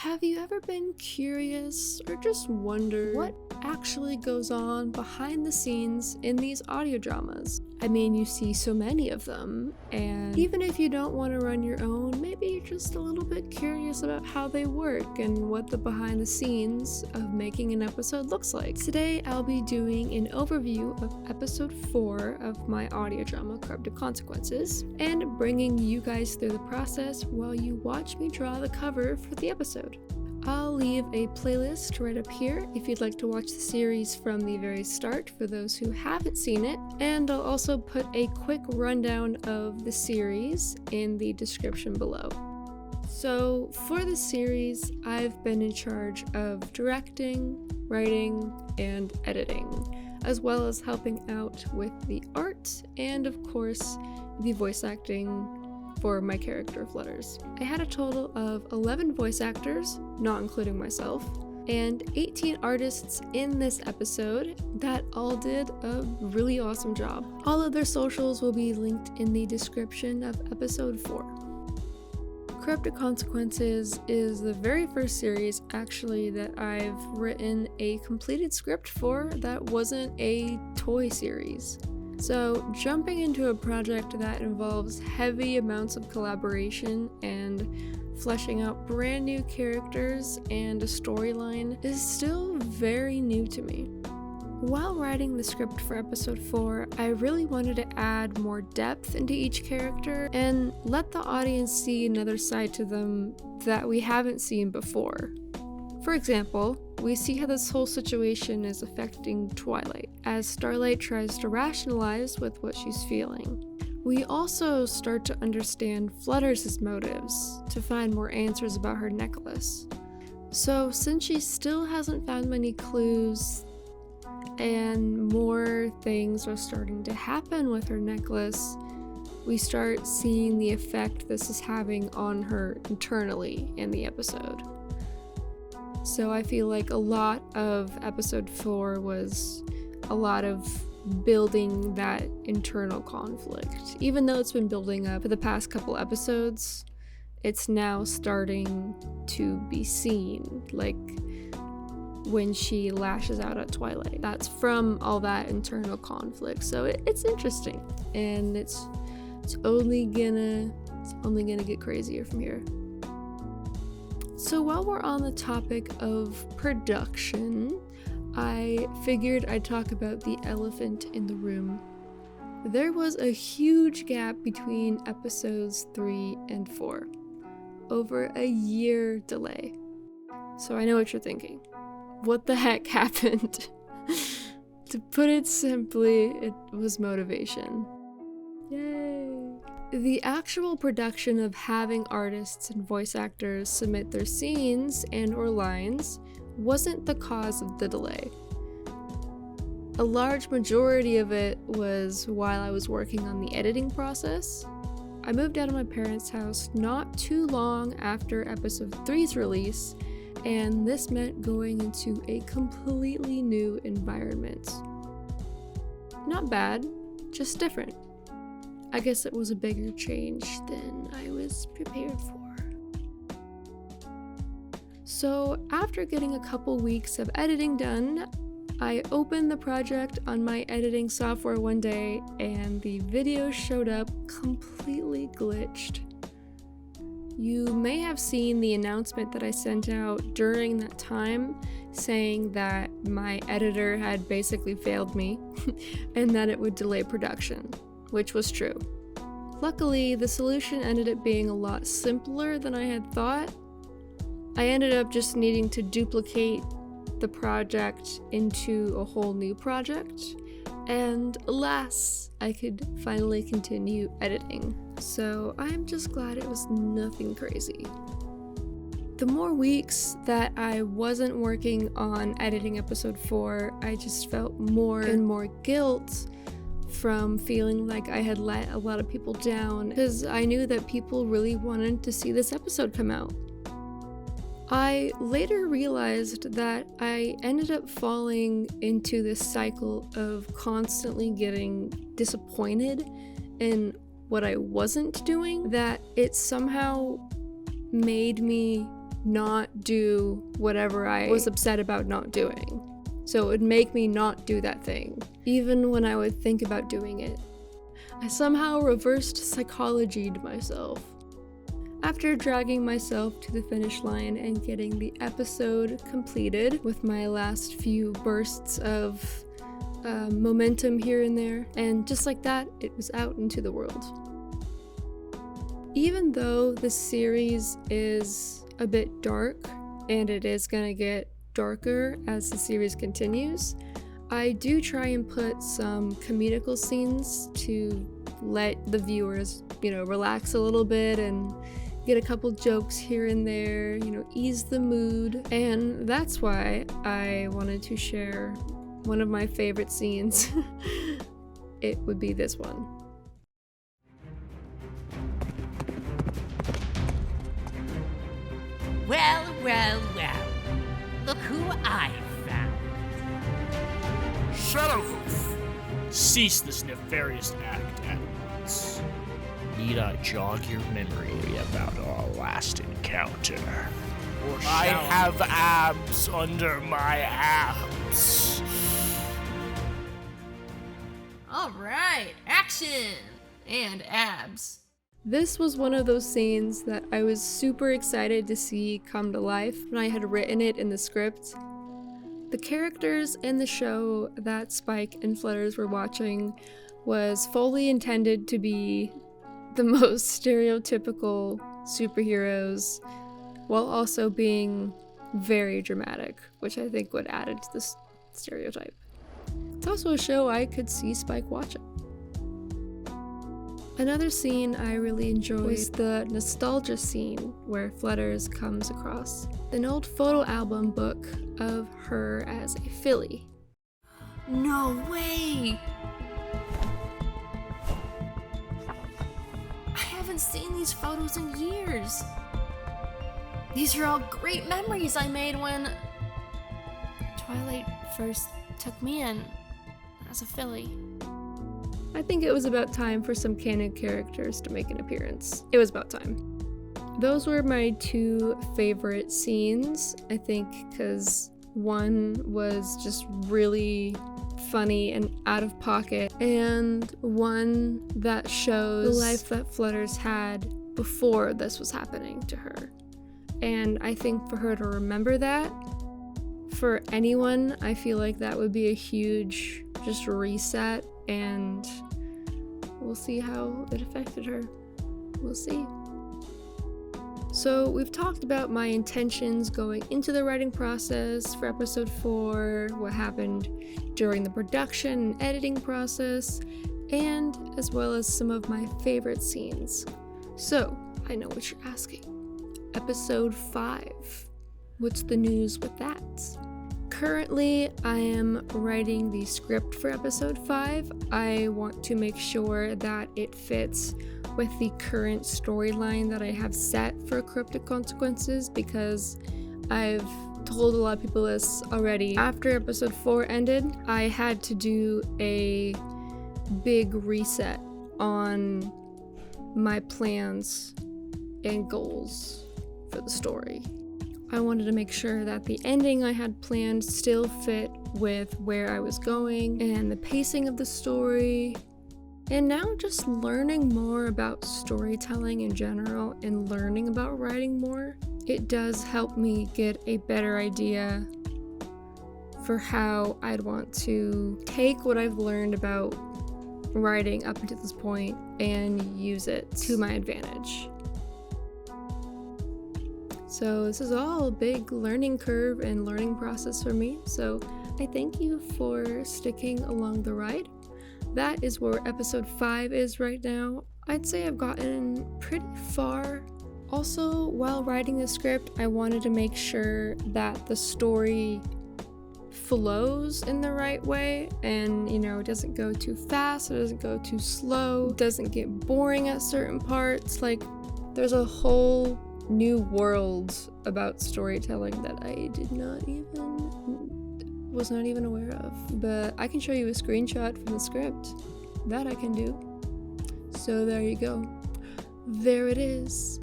Have you ever been curious or just wondered what actually goes on behind the scenes in these audio dramas? I mean, you see so many of them, and even if you don't want to run your own, maybe you're just a little bit curious about how they work and what the behind the scenes of making an episode looks like. Today, I'll be doing an overview of episode 4 of my audio drama, Corrupted Consequences, and bringing you guys through the process while you watch me draw the cover for the episode. I'll leave a playlist right up here if you'd like to watch the series from the very start for those who haven't seen it, and I'll also put a quick rundown of the series in the description below. So for the series, I've been in charge of directing, writing, and editing, as well as helping out with the art and, of course, the voice acting for my character Flutters. I had a total of 11 voice actors, not including myself, and 18 artists in this episode that all did a really awesome job. All of their socials will be linked in the description of episode 4. Corrupted Consequences is the very first series actually that I've written a completed script for that wasn't a toy series. So, jumping into a project that involves heavy amounts of collaboration and fleshing out brand new characters and a storyline is still very new to me. While writing the script for episode 4, I really wanted to add more depth into each character and let the audience see another side to them that we haven't seen before. For example, we see how this whole situation is affecting Twilight, as Starlight tries to rationalize with what she's feeling. We also start to understand Flutters' motives to find more answers about her necklace. So since she still hasn't found many clues, and more things are starting to happen with her necklace, we start seeing the effect this is having on her internally in the episode. So I feel like a lot of episode 4 was a lot of building that internal conflict. Even though it's been building up for the past couple episodes, it's now starting to be seen, like when she lashes out at Twilight. That's from all that internal conflict. So it's interesting, and it's only gonna get crazier from here. So while we're on the topic of production, I figured I'd talk about the elephant in the room. There was a huge gap between episodes 3 and 4. Over a year delay. So I know what you're thinking. What the heck happened? To put it simply, it was motivation. Yay! The actual production of having artists and voice actors submit their scenes and or lines wasn't the cause of the delay. A large majority of it was while I was working on the editing process. I moved out of my parents' house not too long after episode 3's release, and this meant going into a completely new environment. Not bad, just different. I guess it was a bigger change than I was prepared for. So after getting a couple weeks of editing done, I opened the project on my editing software one day and the video showed up completely glitched. You may have seen the announcement that I sent out during that time saying that my editor had basically failed me and that it would delay production, which was true. Luckily, the solution ended up being a lot simpler than I had thought. I ended up just needing to duplicate the project into a whole new project, and alas, I could finally continue editing. So I'm just glad it was nothing crazy. The more weeks that I wasn't working on editing episode 4, I just felt more and more guilt from feeling like I had let a lot of people down, because I knew that people really wanted to see this episode come out. I later realized that I ended up falling into this cycle of constantly getting disappointed in what I wasn't doing, that it somehow made me not do whatever I was upset about not doing. So it would make me not do that thing, even when I would think about doing it. I somehow reversed psychologied myself. After dragging myself to the finish line and getting the episode completed with my last few bursts of momentum here and there, and just like that, it was out into the world. Even though the series is a bit dark, and it is gonna get darker as the series continues, I do try and put some comedical scenes to let the viewers, relax a little bit and get a couple jokes here and there, ease the mood. And that's why I wanted to share one of my favorite scenes. It would be this one. Well. Look who I found. Shut up! Cease this nefarious act at once. Need I jog your memory about our last encounter? I have abs under my abs. All right, action and abs. This was one of those scenes that I was super excited to see come to life when I had written it in the script. The characters in the show that Spike and Flutters were watching was fully intended to be the most stereotypical superheroes, while also being very dramatic, which I think would add to this stereotype. It's also a show I could see Spike watching. Another scene I really enjoyed was the nostalgia scene where Flutters comes across an old photo album book of her as a filly. No way! I haven't seen these photos in years. These are all great memories I made when Twilight first took me in as a filly. I think it was about time for some canon characters to make an appearance. It was about time. Those were my two favorite scenes, I think, because one was just really funny and out of pocket, and one that shows the life that Flutters had before this was happening to her. And I think for her to remember that, for anyone, I feel like that would be a huge just reset, and we'll see how it affected her. We'll see. So we've talked about my intentions going into the writing process for episode 4, what happened during the production and editing process, and as well as some of my favorite scenes. So, I know what you're asking. Episode 5. What's the news with that? Currently, I am writing the script for episode 5. I want to make sure that it fits with the current storyline that I have set for Cryptic Consequences, because I've told a lot of people this already. After episode 4 ended, I had to do a big reset on my plans and goals for the story. I wanted to make sure that the ending I had planned still fit with where I was going and the pacing of the story. And now just learning more about storytelling in general and learning about writing more, it does help me get a better idea for how I'd want to take what I've learned about writing up until this point and use it to my advantage. So this is all a big learning curve and learning process for me, so I thank you for sticking along the ride. That is where episode 5 is right now. I'd say I've gotten pretty far. Also, while writing the script, I wanted to make sure that the story flows in the right way, and it doesn't go too fast, it doesn't go too slow, it doesn't get boring at certain parts. Like, there's a whole new world about storytelling that I was not even aware of. But I can show you a screenshot from the script. That I can do. So there you go. There it is.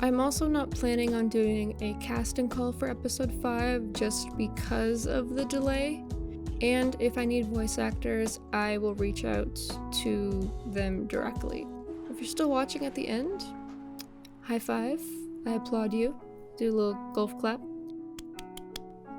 I'm also not planning on doing a casting call for episode 5 just because of the delay. And if I need voice actors, I will reach out to them directly. If you're still watching at the end, high five. I applaud you. Do a little golf clap.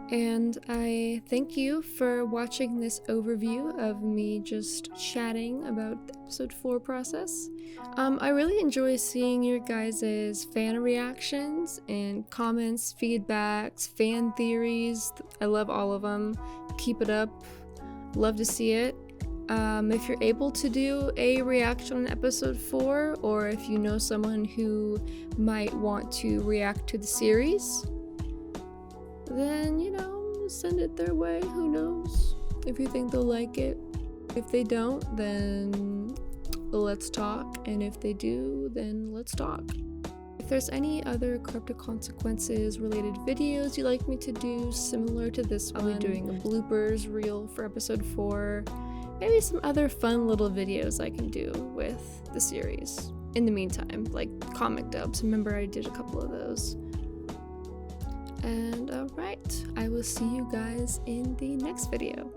And I thank you for watching this overview of me just chatting about the episode 4 process. I really enjoy seeing your guys' fan reactions and comments, feedbacks, fan theories. I love all of them. Keep it up. Love to see it. If you're able to do a reaction on episode 4, or if you know someone who might want to react to the series, then, send it their way. Who knows? If you think they'll like it. If they don't, then let's talk. And if they do, then let's talk. If there's any other Corrupted Consequences related videos you'd like me to do similar to this one, I'll be doing a bloopers reel for episode 4. Maybe some other fun little videos I can do with the series. In the meantime, like comic dubs. Remember I did a couple of those. And alright, I will see you guys in the next video.